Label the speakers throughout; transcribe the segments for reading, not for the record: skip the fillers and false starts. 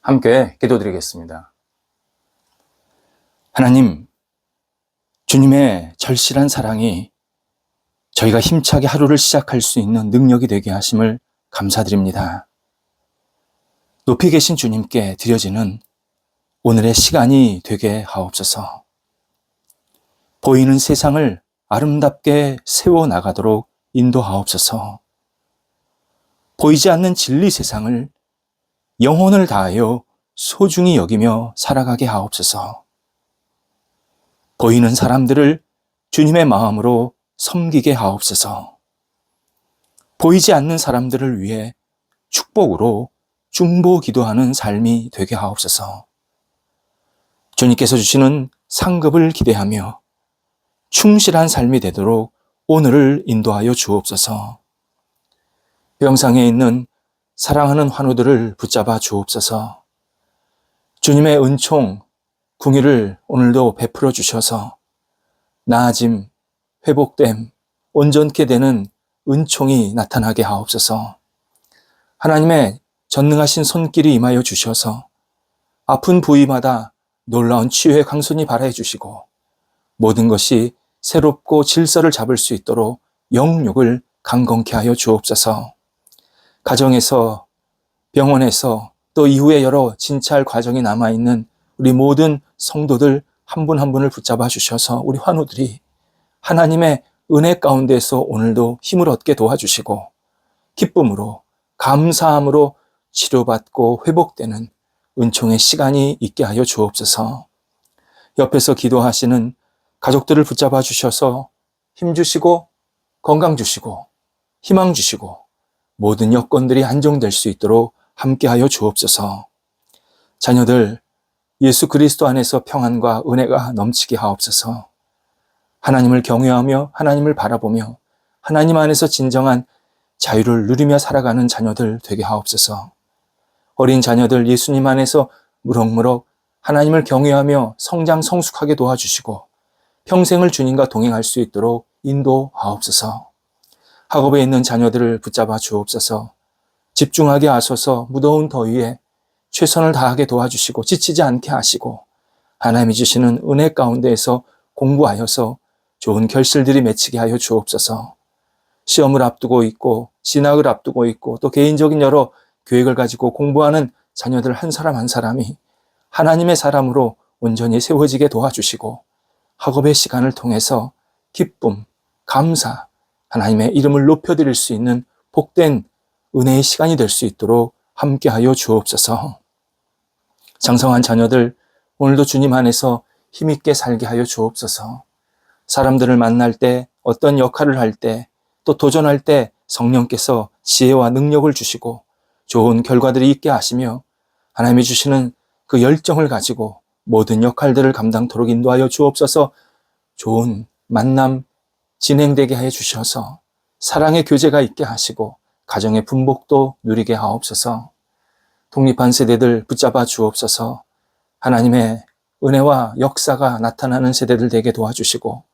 Speaker 1: 함께 기도드리겠습니다. 하나님, 주님의 절실한 사랑이 저희가 힘차게 하루를 시작할 수 있는 능력이 되게 하심을 감사드립니다. 높이 계신 주님께 드려지는 오늘의 시간이 되게 하옵소서. 보이는 세상을 아름답게 세워나가도록 인도하옵소서. 보이지 않는 진리 세상을 영혼을 다하여 소중히 여기며 살아가게 하옵소서. 보이는 사람들을 주님의 마음으로 섬기게 하옵소서. 보이지 않는 사람들을 위해 축복으로 중보 기도하는 삶이 되게 하옵소서. 주님께서 주시는 상급을 기대하며 충실한 삶이 되도록 오늘을 인도하여 주옵소서. 병상에 있는 사랑하는 환우들을 붙잡아 주옵소서. 주님의 은총, 궁유를 오늘도 베풀어 주셔서 나아짐, 회복됨, 온전케 되는 은총이 나타나게 하옵소서. 하나님의 전능하신 손길이 임하여 주셔서 아픈 부위마다 놀라운 치유의 강손이 발하여 주시고 모든 것이 새롭고 질서를 잡을 수 있도록 영육을 강건케 하여 주옵소서. 가정에서, 병원에서, 또 이후에 여러 진찰 과정이 남아있는 우리 모든 성도들 한 분 한 분을 붙잡아 주셔서 우리 환우들이 하나님의 은혜 가운데서 오늘도 힘을 얻게 도와주시고 기쁨으로, 감사함으로 치료받고 회복되는 은총의 시간이 있게 하여 주옵소서. 옆에서 기도하시는 가족들을 붙잡아 주셔서 힘 주시고 건강 주시고 희망 주시고 모든 여건들이 안정될 수 있도록 함께하여 주옵소서. 자녀들 예수 그리스도 안에서 평안과 은혜가 넘치게 하옵소서. 하나님을 경외하며 하나님을 바라보며 하나님 안에서 진정한 자유를 누리며 살아가는 자녀들 되게 하옵소서. 어린 자녀들 예수님 안에서 무럭무럭 하나님을 경외하며 성장 성숙하게 도와주시고 평생을 주님과 동행할 수 있도록 인도하옵소서. 학업에 있는 자녀들을 붙잡아 주옵소서. 집중하게 하소서. 무더운 더위에 최선을 다하게 도와주시고 지치지 않게 하시고 하나님이 주시는 은혜 가운데에서 공부하여서 좋은 결실들이 맺히게 하여 주옵소서. 시험을 앞두고 있고 진학을 앞두고 있고 또 개인적인 여러 계획을 가지고 공부하는 자녀들 한 사람 한 사람이 하나님의 사람으로 온전히 세워지게 도와주시고 학업의 시간을 통해서 기쁨, 감사, 하나님의 이름을 높여드릴 수 있는 복된 은혜의 시간이 될 수 있도록 함께하여 주옵소서. 장성한 자녀들 오늘도 주님 안에서 힘있게 살게 하여 주옵소서. 사람들을 만날 때 어떤 역할을 할 때 또 도전할 때 성령께서 지혜와 능력을 주시고 좋은 결과들이 있게 하시며 하나님이 주시는 그 열정을 가지고 모든 역할들을 감당토록 인도하여 주옵소서. 좋은 만남 진행되게 해 주셔서 사랑의 교제가 있게 하시고 가정의 분복도 누리게 하옵소서. 독립한 세대들 붙잡아 주옵소서. 하나님의 은혜와 역사가 나타나는 세대들 되게 도와주시고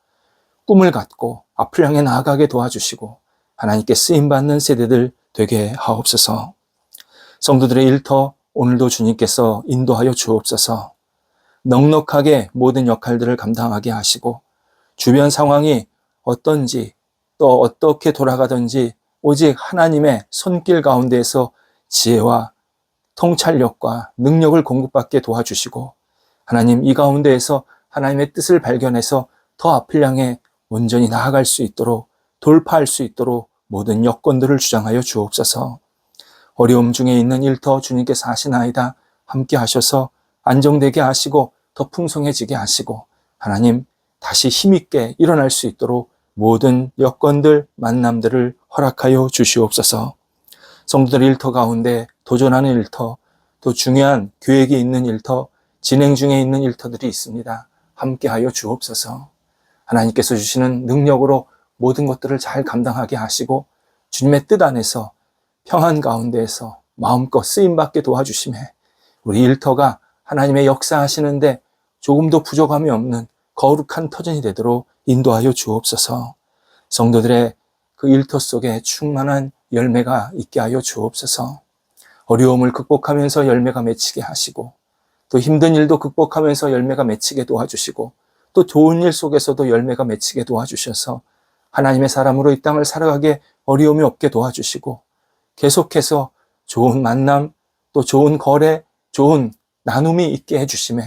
Speaker 1: 꿈을 갖고 앞을 향해 나아가게 도와주시고 하나님께 쓰임받는 세대들 되게 하옵소서. 성도들의 일터 오늘도 주님께서 인도하여 주옵소서. 넉넉하게 모든 역할들을 감당하게 하시고 주변 상황이 어떤지 또 어떻게 돌아가든지 오직 하나님의 손길 가운데에서 지혜와 통찰력과 능력을 공급받게 도와주시고 하나님 이 가운데에서 하나님의 뜻을 발견해서 더 앞을 향해 온전히 나아갈 수 있도록 돌파할 수 있도록 모든 여건들을 주장하여 주옵소서. 어려움 중에 있는 일터 주님께서 하시나이다. 함께 하셔서 안정되게 하시고 더 풍성해지게 하시고 하나님 다시 힘있게 일어날 수 있도록 모든 여건들 만남들을 허락하여 주시옵소서. 성도들 일터 가운데 도전하는 일터 또 중요한 계획이 있는 일터 진행 중에 있는 일터들이 있습니다. 함께하여 주옵소서. 하나님께서 주시는 능력으로 모든 것들을 잘 감당하게 하시고 주님의 뜻 안에서 평안 가운데에서 마음껏 쓰임받게 도와주심에 우리 일터가 하나님의 역사하시는데 조금도 부족함이 없는 거룩한 터전이 되도록 인도하여 주옵소서. 성도들의 그 일터 속에 충만한 열매가 있게 하여 주옵소서. 어려움을 극복하면서 열매가 맺히게 하시고, 또 힘든 일도 극복하면서 열매가 맺히게 도와주시고, 또 좋은 일 속에서도 열매가 맺히게 도와주셔서 하나님의 사람으로 이 땅을 살아가게 어려움이 없게 도와주시고, 계속해서 좋은 만남, 또 좋은 거래, 좋은 나눔이 있게 해주심에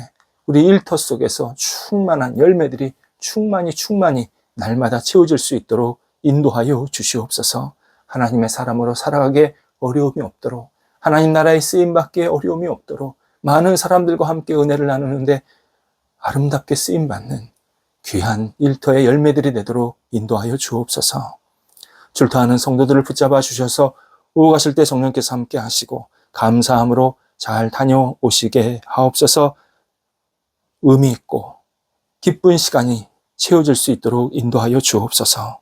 Speaker 1: 우리 일터 속에서 충만한 열매들이 충만히 날마다 채워질 수 있도록 인도하여 주시옵소서. 하나님의 사람으로 살아가게 어려움이 없도록, 하나님 나라에 쓰임받기에 어려움이 없도록, 많은 사람들과 함께 은혜를 나누는데 아름답게 쓰임받는 귀한 일터의 열매들이 되도록 인도하여 주옵소서. 출타하는 성도들을 붙잡아 주셔서 오고 가실 때 성령께서 함께 하시고 감사함으로 잘 다녀오시게 하옵소서. 의미 있고 기쁜 시간이 채워질 수 있도록 인도하여 주옵소서.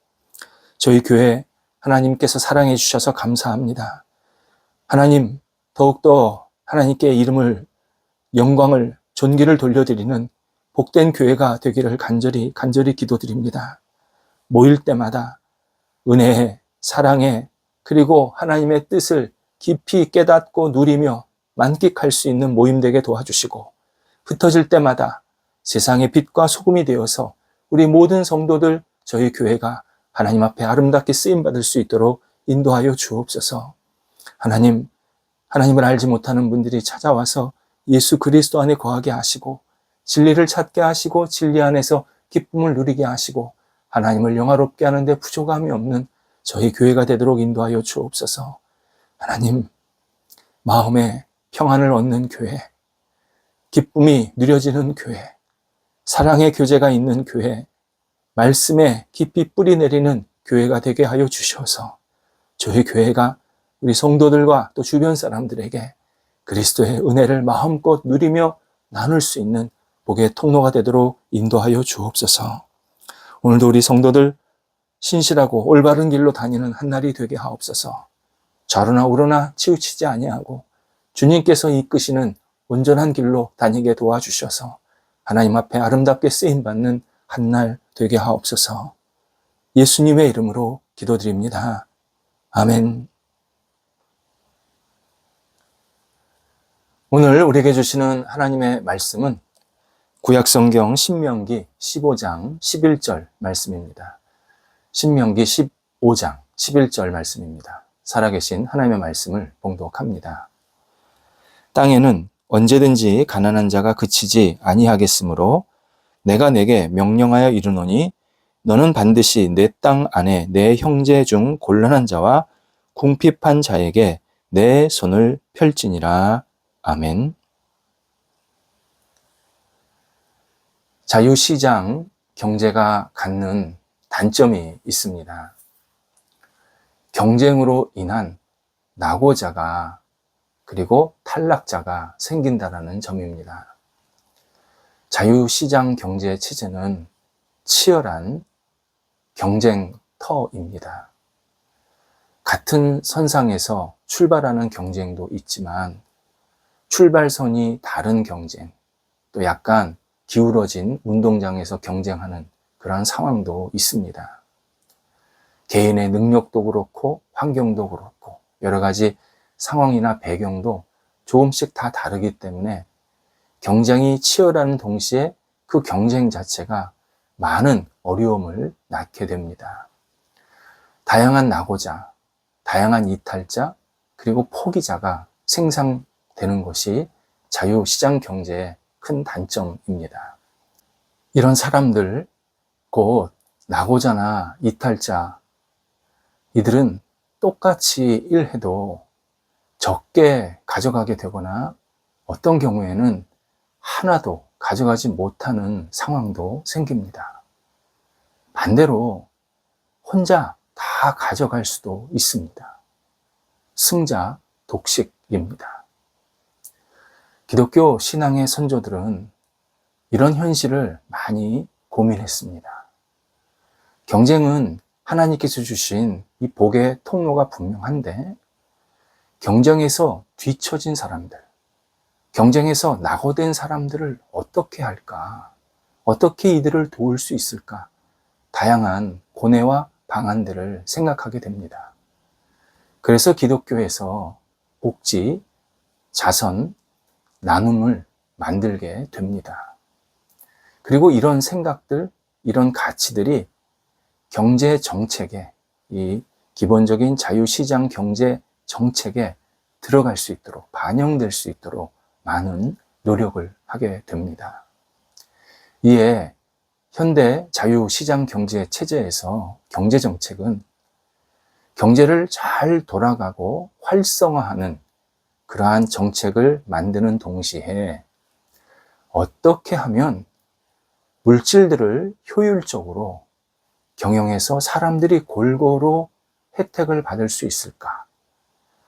Speaker 1: 저희 교회 하나님께서 사랑해 주셔서 감사합니다. 하나님, 더욱더 하나님께 이름을, 영광을, 존귀를 돌려드리는 복된 교회가 되기를 간절히 기도드립니다. 모일 때마다 은혜에, 사랑에, 그리고 하나님의 뜻을 깊이 깨닫고 누리며 만끽할 수 있는 모임 되게 도와주시고, 흩어질 때마다 세상의 빛과 소금이 되어서 우리 모든 성도들, 저희 교회가 하나님 앞에 아름답게 쓰임받을 수 있도록 인도하여 주옵소서. 하나님, 하나님을 알지 못하는 분들이 찾아와서 예수 그리스도 안에 거하게 하시고, 진리를 찾게 하시고, 진리 안에서 기쁨을 누리게 하시고, 하나님을 영화롭게 하는데 부족함이 없는 저희 교회가 되도록 인도하여 주옵소서. 하나님, 마음에 평안을 얻는 교회, 기쁨이 누려지는 교회, 사랑의 교제가 있는 교회, 말씀에 깊이 뿌리 내리는 교회가 되게 하여 주셔서 저희 교회가 우리 성도들과 또 주변 사람들에게 그리스도의 은혜를 마음껏 누리며 나눌 수 있는 복의 통로가 되도록 인도하여 주옵소서. 오늘도 우리 성도들 신실하고 올바른 길로 다니는 한 날이 되게 하옵소서. 좌로나 우로나 치우치지 아니하고 주님께서 이끄시는 온전한 길로 다니게 도와주셔서 하나님 앞에 아름답게 쓰임받는 한 날 되게 하옵소서. 예수님의 이름으로 기도드립니다. 아멘. 오늘 우리에게 주시는 하나님의 말씀은 구약성경 신명기 15장 11절 말씀입니다. 신명기 15장 11절 말씀입니다. 살아계신 하나님의 말씀을 봉독합니다. 땅에는 언제든지 가난한 자가 그치지 아니하겠으므로 내가 내게 명령하여 이르노니 너는 반드시 내 땅 안에 내 형제 중 곤란한 자와 궁핍한 자에게 내 손을 펼지니라. 아멘. 자유시장 경제가 갖는 단점이 있습니다. 경쟁으로 인한 낙오자가 그리고 탈락자가 생긴다는 점입니다. 자유시장 경제 체제는 치열한 경쟁터입니다. 같은 선상에서 출발하는 경쟁도 있지만 출발선이 다른 경쟁, 또 약간 기울어진 운동장에서 경쟁하는 그런 상황도 있습니다. 개인의 능력도 그렇고 환경도 그렇고 여러 가지 상황이나 배경도 조금씩 다 다르기 때문에 경쟁이 치열한 동시에 그 경쟁 자체가 많은 어려움을 낳게 됩니다. 다양한 낙오자, 다양한 이탈자, 그리고 포기자가 생산되는 것이 자유시장 경제의 큰 단점입니다. 이런 사람들, 곧 낙오자나 이탈자, 이들은 똑같이 일해도 적게 가져가게 되거나 어떤 경우에는 하나도 가져가지 못하는 상황도 생깁니다. 반대로 혼자 다 가져갈 수도 있습니다. 승자 독식입니다. 기독교 신앙의 선조들은 이런 현실을 많이 고민했습니다. 경쟁은 하나님께서 주신 이 복의 통로가 분명한데 경쟁에서 뒤처진 사람들, 경쟁에서 낙오된 사람들을 어떻게 할까? 어떻게 이들을 도울 수 있을까? 다양한 고뇌와 방안들을 생각하게 됩니다. 그래서 기독교에서 복지, 자선, 나눔을 만들게 됩니다. 그리고 이런 생각들, 이런 가치들이 경제 정책에, 이 기본적인 자유시장 경제 정책에 들어갈 수 있도록, 반영될 수 있도록 많은 노력을 하게 됩니다. 이에 현대 자유시장 경제 체제에서 경제 정책은 경제를 잘 돌아가고 활성화하는 그러한 정책을 만드는 동시에 어떻게 하면 물질들을 효율적으로 경영해서 사람들이 골고루 혜택을 받을 수 있을까?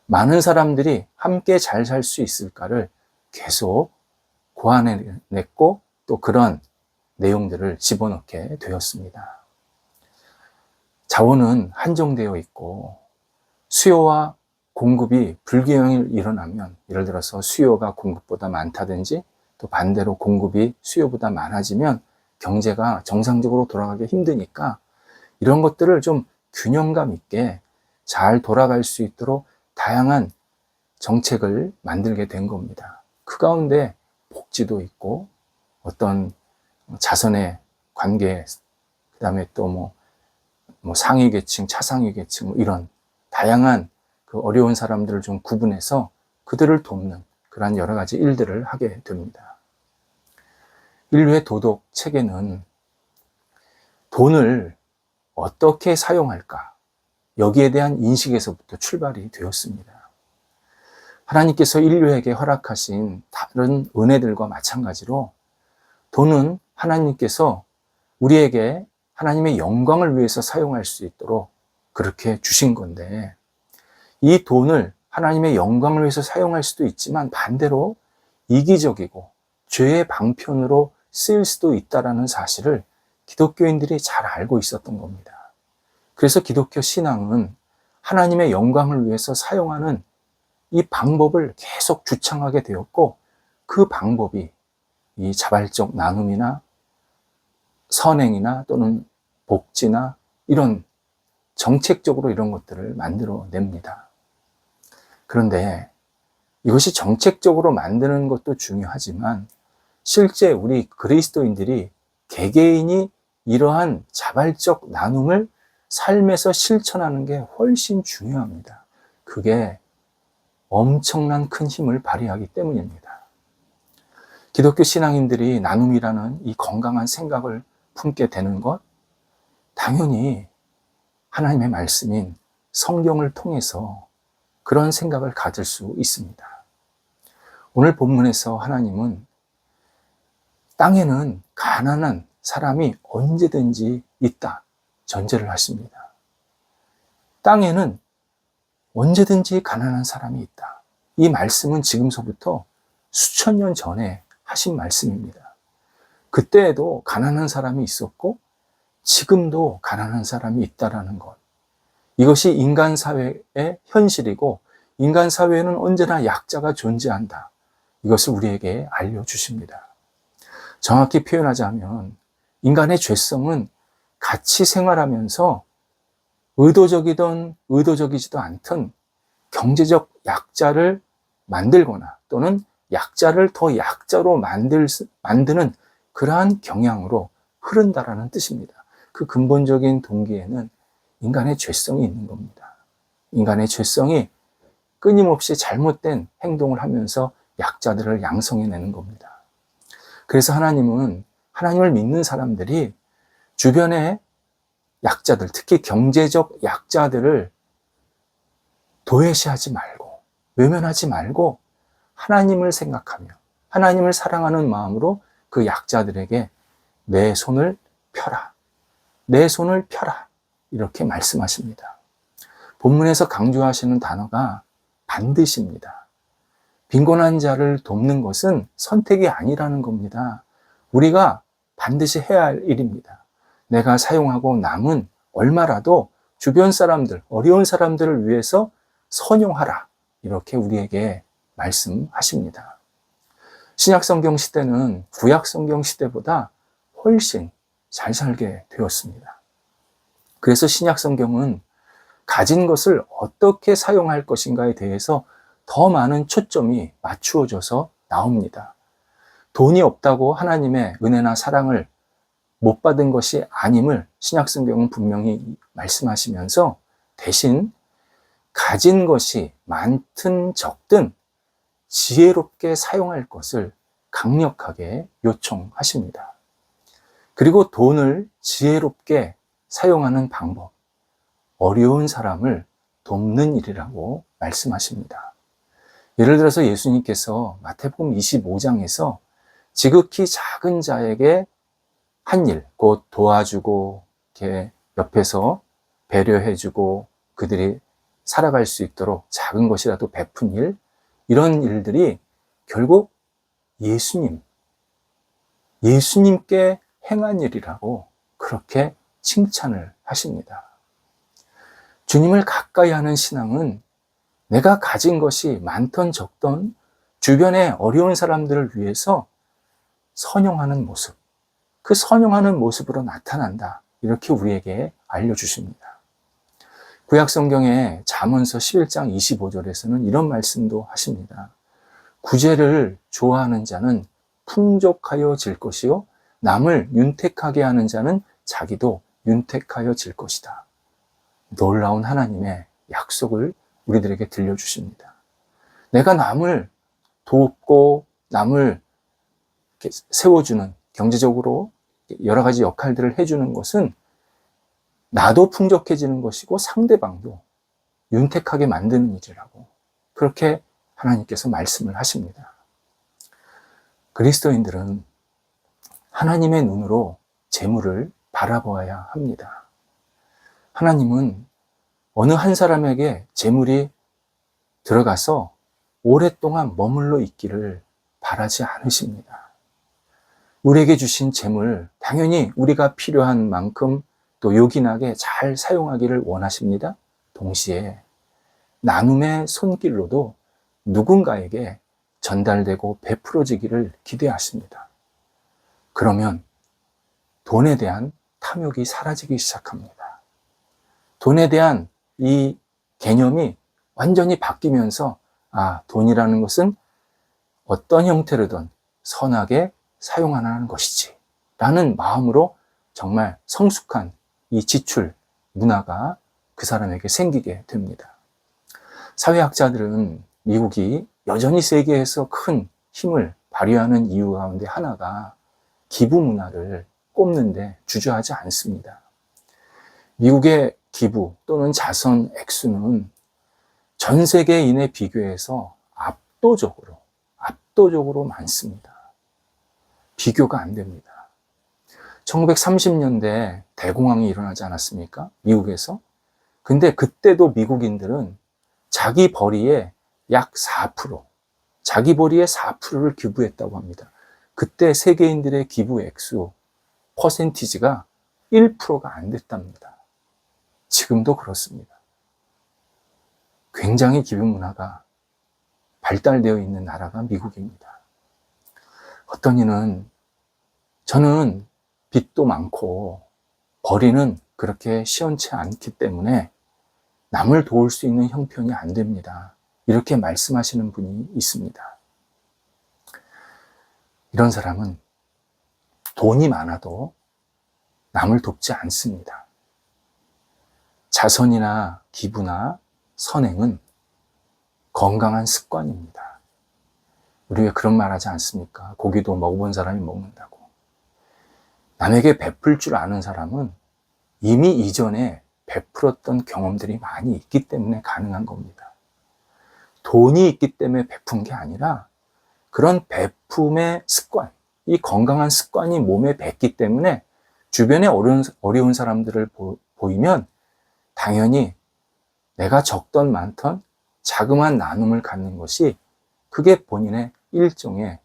Speaker 1: 많은 사람들이 함께 잘 살 수 있을까를 계속 고안해냈고 또 그런 내용들을 집어넣게 되었습니다. 자원은 한정되어 있고 수요와 공급이 불균형이 일어나면, 예를 들어서 수요가 공급보다 많다든지 또 반대로 공급이 수요보다 많아지면 경제가 정상적으로 돌아가기 힘드니까 이런 것들을 좀 균형감 있게 잘 돌아갈 수 있도록 다양한 정책을 만들게 된 겁니다. 그 가운데 복지도 있고 어떤 자선의 관계, 그 다음에 또 뭐 상위 계층, 차상위 계층 이런 다양한 그 어려운 사람들을 좀 구분해서 그들을 돕는 그러한 여러 가지 일들을 하게 됩니다. 인류의 도덕 체계는 돈을 어떻게 사용할까? 여기에 대한 인식에서부터 출발이 되었습니다. 하나님께서 인류에게 허락하신 다른 은혜들과 마찬가지로 돈은 하나님께서 우리에게 하나님의 영광을 위해서 사용할 수 있도록 그렇게 주신 건데, 이 돈을 하나님의 영광을 위해서 사용할 수도 있지만 반대로 이기적이고 죄의 방편으로 쓰일 수도 있다는 사실을 기독교인들이 잘 알고 있었던 겁니다. 그래서 기독교 신앙은 하나님의 영광을 위해서 사용하는 이 방법을 계속 주창하게 되었고, 그 방법이 이 자발적 나눔이나 선행이나 또는 복지나 이런 정책적으로 이런 것들을 만들어냅니다. 그런데 이것이 정책적으로 만드는 것도 중요하지만 실제 우리 그리스도인들이 개개인이 이러한 자발적 나눔을 삶에서 실천하는 게 훨씬 중요합니다. 그게 엄청난 큰 힘을 발휘하기 때문입니다. 기독교 신앙인들이 나눔이라는 이 건강한 생각을 품게 되는 것, 당연히 하나님의 말씀인 성경을 통해서 그런 생각을 가질 수 있습니다. 오늘 본문에서 하나님은 땅에는 가난한 사람이 언제든지 있다 전제를 하십니다. 땅에는 언제든지 가난한 사람이 있다. 이 말씀은 지금서부터 수천 년 전에 하신 말씀입니다. 그때에도 가난한 사람이 있었고 지금도 가난한 사람이 있다라는 것. 이것이 인간 사회의 현실이고 인간 사회에는 언제나 약자가 존재한다. 이것을 우리에게 알려주십니다. 정확히 표현하자면 인간의 죄성은 같이 생활하면서 의도적이든 의도적이지도 않든 경제적 약자를 만들거나 또는 약자를 더 약자로 만드는 그러한 경향으로 흐른다라는 뜻입니다. 그 근본적인 동기에는 인간의 죄성이 있는 겁니다. 인간의 죄성이 끊임없이 잘못된 행동을 하면서 약자들을 양성해내는 겁니다. 그래서 하나님은 하나님을 믿는 사람들이 주변의 약자들, 특히 경제적 약자들을 도외시하지 말고 외면하지 말고 하나님을 생각하며 하나님을 사랑하는 마음으로 그 약자들에게 내 손을 펴라. 내 손을 펴라. 이렇게 말씀하십니다. 본문에서 강조하시는 단어가 반드시입니다. 빈곤한 자를 돕는 것은 선택이 아니라는 겁니다. 우리가 반드시 해야 할 일입니다. 내가 사용하고 남은 얼마라도 주변 사람들, 어려운 사람들을 위해서 선용하라. 이렇게 우리에게 말씀하십니다. 신약성경 시대는 구약성경 시대보다 훨씬 잘 살게 되었습니다. 그래서 신약성경은 가진 것을 어떻게 사용할 것인가에 대해서 더 많은 초점이 맞추어져서 나옵니다. 돈이 없다고 하나님의 은혜나 사랑을 못 받은 것이 아님을 신약성경은 분명히 말씀하시면서 대신 가진 것이 많든 적든 지혜롭게 사용할 것을 강력하게 요청하십니다. 그리고 돈을 지혜롭게 사용하는 방법, 어려운 사람을 돕는 일이라고 말씀하십니다. 예를 들어서 예수님께서 마태복음 25장에서 지극히 작은 자에게 한 일, 곧 도와주고 이렇게 옆에서 배려해주고 그들이 살아갈 수 있도록 작은 것이라도 베푼 일, 이런 일들이 결국 예수님께 행한 일이라고 그렇게 칭찬을 하십니다. 주님을 가까이 하는 신앙은 내가 가진 것이 많던 적던 주변의 어려운 사람들을 위해서 선용하는 모습, 그 선용하는 모습으로 나타난다. 이렇게 우리에게 알려주십니다. 구약성경의 잠언서 11장 25절에서는 이런 말씀도 하십니다. 구제를 좋아하는 자는 풍족하여 질 것이요 남을 윤택하게 하는 자는 자기도 윤택하여 질 것이다. 놀라운 하나님의 약속을 우리들에게 들려주십니다. 내가 남을 돕고 남을 세워주는, 경제적으로 여러 가지 역할들을 해주는 것은 나도 풍족해지는 것이고 상대방도 윤택하게 만드는 일이라고 그렇게 하나님께서 말씀을 하십니다. 그리스도인들은 하나님의 눈으로 재물을 바라보아야 합니다. 하나님은 어느 한 사람에게 재물이 들어가서 오랫동안 머물러 있기를 바라지 않으십니다. 우리에게 주신 재물, 당연히 우리가 필요한 만큼 또 요긴하게 잘 사용하기를 원하십니다. 동시에 나눔의 손길로도 누군가에게 전달되고 베풀어지기를 기대하십니다. 그러면 돈에 대한 탐욕이 사라지기 시작합니다. 돈에 대한 이 개념이 완전히 바뀌면서 돈이라는 것은 어떤 형태로든 선하게 사용하는 것이지 라는 마음으로 정말 성숙한 이 지출 문화가 그 사람에게 생기게 됩니다. 사회학자들은 미국이 여전히 세계에서 큰 힘을 발휘하는 이유 가운데 하나가 기부 문화를 꼽는데 주저하지 않습니다. 미국의 기부 또는 자선 액수는 전 세계인에 비교해서 압도적으로 많습니다. 비교가 안 됩니다. 1930년대 대공황이 일어나지 않았습니까? 미국에서. 근데 그때도 미국인들은 자기 벌이의 약 4%, 자기 벌이의 4%를 기부했다고 합니다. 그때 세계인들의 기부 액수, 퍼센티지가 1%가 안 됐답니다. 지금도 그렇습니다. 굉장히 기부 문화가 발달되어 있는 나라가 미국입니다. 어떤 이는 저는 빚도 많고 벌이는 그렇게 시원치 않기 때문에 남을 도울 수 있는 형편이 안 됩니다. 이렇게 말씀하시는 분이 있습니다. 이런 사람은 돈이 많아도 남을 돕지 않습니다. 자선이나 기부나 선행은 건강한 습관입니다. 우리 왜 그런 말 하지 않습니까? 고기도 먹어본 사람이 먹는다고. 남에게 베풀 줄 아는 사람은 이미 이전에 베풀었던 경험들이 많이 있기 때문에 가능한 겁니다. 돈이 있기 때문에 베푼 게 아니라 그런 베품의 습관, 이 건강한 습관이 몸에 뱄기 때문에 주변에 어려운 사람들을 보이면 당연히 내가 적던 많던 자그마한 나눔을 갖는 것이 그게 본인의 일종의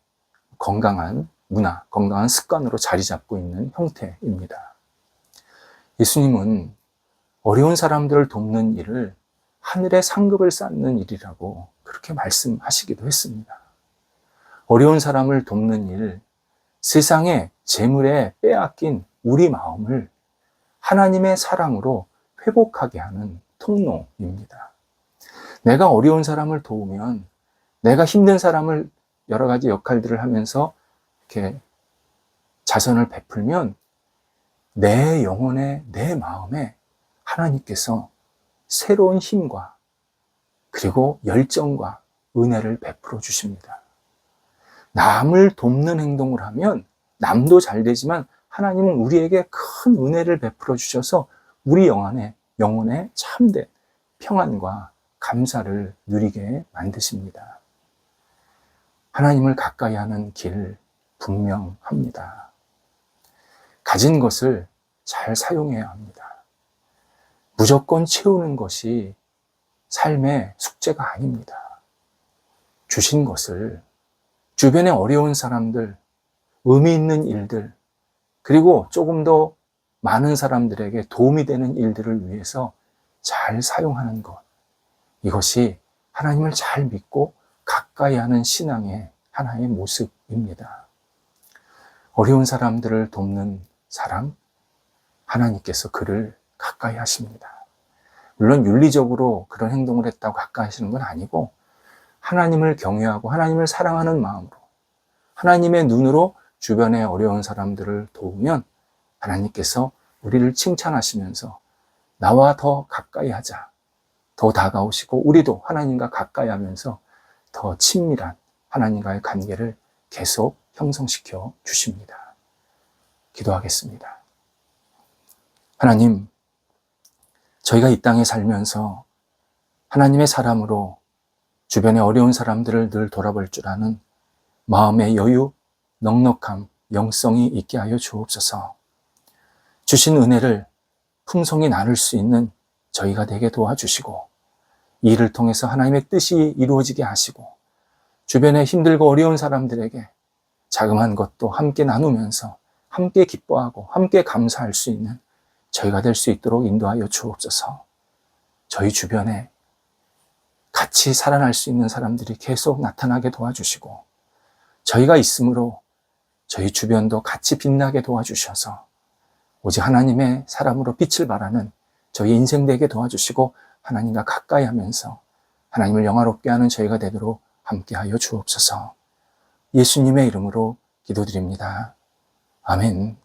Speaker 1: 건강한 문화, 건강한 습관으로 자리 잡고 있는 형태입니다. 예수님은 어려운 사람들을 돕는 일을 하늘의 상급을 쌓는 일이라고 그렇게 말씀하시기도 했습니다. 어려운 사람을 돕는 일, 세상의 재물에 빼앗긴 우리 마음을 하나님의 사랑으로 회복하게 하는 통로입니다. 내가 어려운 사람을 도우면, 내가 힘든 사람을 여러 가지 역할들을 하면서 이렇게 자선을 베풀면 내 영혼에, 내 마음에 하나님께서 새로운 힘과 그리고 열정과 은혜를 베풀어 주십니다. 남을 돕는 행동을 하면 남도 잘 되지만 하나님은 우리에게 큰 은혜를 베풀어 주셔서 우리 영혼에 참된 평안과 감사를 누리게 만드십니다. 하나님을 가까이 하는 길 분명합니다. 가진 것을 잘 사용해야 합니다. 무조건 채우는 것이 삶의 숙제가 아닙니다. 주신 것을 주변에 어려운 사람들, 의미 있는 일들, 그리고 조금 더 많은 사람들에게 도움이 되는 일들을 위해서 잘 사용하는 것. 이것이 하나님을 잘 믿고 가까이 하는 신앙의 하나의 모습입니다. 어려운 사람들을 돕는 사람, 하나님께서 그를 가까이 하십니다. 물론 윤리적으로 그런 행동을 했다고 가까이 하시는 건 아니고 하나님을 경외하고 하나님을 사랑하는 마음으로 하나님의 눈으로 주변의 어려운 사람들을 도우면 하나님께서 우리를 칭찬하시면서 나와 더 가까이 하자, 더 다가오시고 우리도 하나님과 가까이 하면서 더 친밀한 하나님과의 관계를 계속 형성시켜 주십니다. 기도하겠습니다. 하나님, 저희가 이 땅에 살면서 하나님의 사람으로 주변의 어려운 사람들을 늘 돌아볼 줄 아는 마음의 여유, 넉넉함, 영성이 있게 하여 주옵소서. 주신 은혜를 풍성히 나눌 수 있는 저희가 되게 도와주시고 이 일을 통해서 하나님의 뜻이 이루어지게 하시고 주변에 힘들고 어려운 사람들에게 자그마한 것도 함께 나누면서 함께 기뻐하고 함께 감사할 수 있는 저희가 될 수 있도록 인도하여 주옵소서. 저희 주변에 같이 살아날 수 있는 사람들이 계속 나타나게 도와주시고 저희가 있으므로 저희 주변도 같이 빛나게 도와주셔서 오직 하나님의 사람으로 빛을 발하는 저희 인생 되게 도와주시고 하나님과 가까이 하면서 하나님을 영화롭게 하는 저희가 되도록 함께하여 주옵소서. 예수님의 이름으로 기도드립니다. 아멘.